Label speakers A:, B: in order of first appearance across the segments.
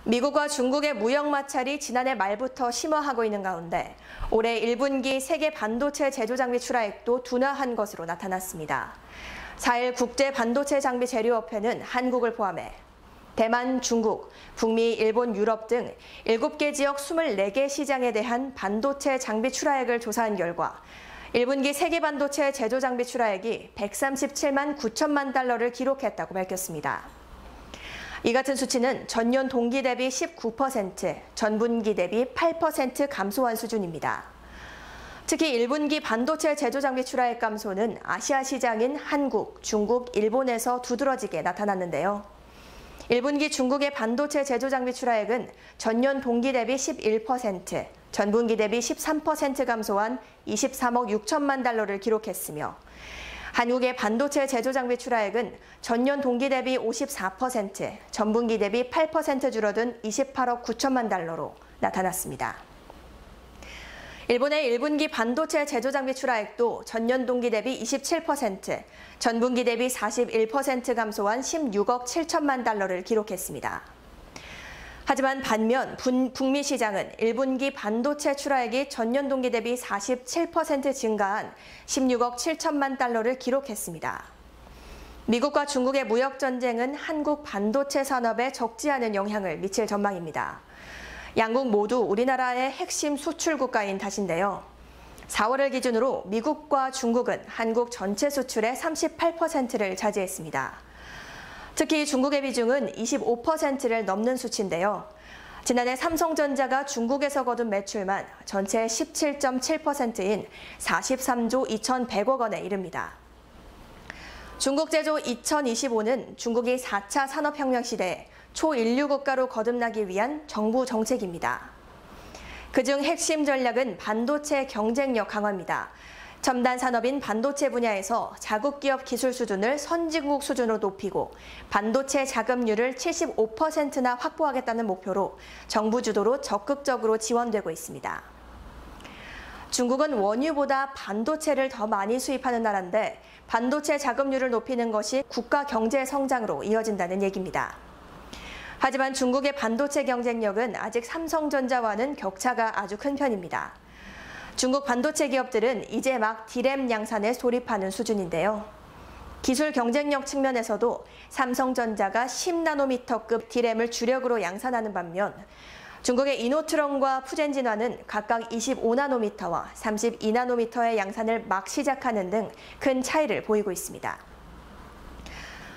A: 미국과 중국의 무역 마찰이 지난해 말부터 심화하고 있는 가운데 올해 1분기 세계 반도체 제조 장비 출하액도 둔화한 것으로 나타났습니다. 4일 국제 반도체 장비 재료협회는 한국을 포함해 대만, 중국, 북미, 일본, 유럽 등 7개 지역 24개 시장에 대한 반도체 장비 출하액을 조사한 결과 1분기 세계 반도체 제조 장비 출하액이 137만 9천만 달러를 기록했다고 밝혔습니다. 이 같은 수치는 전년 동기 대비 19%, 전분기 대비 8% 감소한 수준입니다. 특히 1분기 반도체 제조 장비 출하액 감소는 아시아 시장인 한국, 중국, 일본에서 두드러지게 나타났는데요. 1분기 중국의 반도체 제조 장비 출하액은 전년 동기 대비 11%, 전분기 대비 13% 감소한 23억 6천만 달러를 기록했으며 한국의 반도체 제조 장비 출하액은 전년 동기 대비 54%, 전분기 대비 8% 줄어든 28억 9천만 달러로 나타났습니다. 일본의 1분기 반도체 제조 장비 출하액도 전년 동기 대비 27%, 전분기 대비 41% 감소한 16억 7천만 달러를 기록했습니다. 하지만 반면 북미 시장은 1분기 반도체 출하액이 전년 동기 대비 47% 증가한 16억 7천만 달러를 기록했습니다. 미국과 중국의 무역 전쟁은 한국 반도체 산업에 적지 않은 영향을 미칠 전망입니다. 양국 모두 우리나라의 핵심 수출 국가인 탓인데요. 4월을 기준으로 미국과 중국은 한국 전체 수출의 38%를 차지했습니다. 특히 중국의 비중은 25%를 넘는 수치인데요. 지난해 삼성전자가 중국에서 거둔 매출만 전체의 17.7%인 43조 2,100억 원에 이릅니다. 중국 제조 2025는 중국이 4차 산업혁명 시대에 초인류 국가로 거듭나기 위한 정부 정책입니다. 그중 핵심 전략은 반도체 경쟁력 강화입니다. 첨단 산업인 반도체 분야에서 자국 기업 기술 수준을 선진국 수준으로 높이고 반도체 자금률을 75%나 확보하겠다는 목표로 정부 주도로 적극적으로 지원되고 있습니다. 중국은 원유보다 반도체를 더 많이 수입하는 나라인데 반도체 자금률을 높이는 것이 국가 경제 성장으로 이어진다는 얘기입니다. 하지만 중국의 반도체 경쟁력은 아직 삼성전자와는 격차가 아주 큰 편입니다. 중국 반도체 기업들은 이제 막 D램 양산에 돌입하는 수준인데요. 기술 경쟁력 측면에서도 삼성전자가 10나노미터급 D램을 주력으로 양산하는 반면 중국의 이노트론과 푸젠진화는 각각 25나노미터와 32나노미터의 양산을 막 시작하는 등 큰 차이를 보이고 있습니다.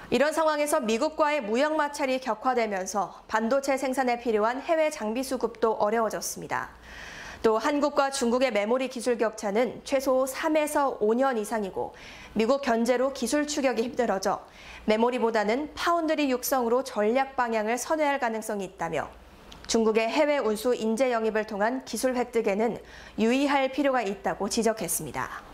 A: 이런 상황에서 미국과의 무역 마찰이 격화되면서 반도체 생산에 필요한 해외 장비 수급도 어려워졌습니다. 또 한국과 중국의 메모리 기술 격차는 최소 3에서 5년 이상이고 미국 견제로 기술 추격이 힘들어져 메모리보다는 파운드리 육성으로 전략 방향을 선회할 가능성이 있다며 중국의 해외 운수 인재 영입을 통한 기술 획득에는 유의할 필요가 있다고 지적했습니다.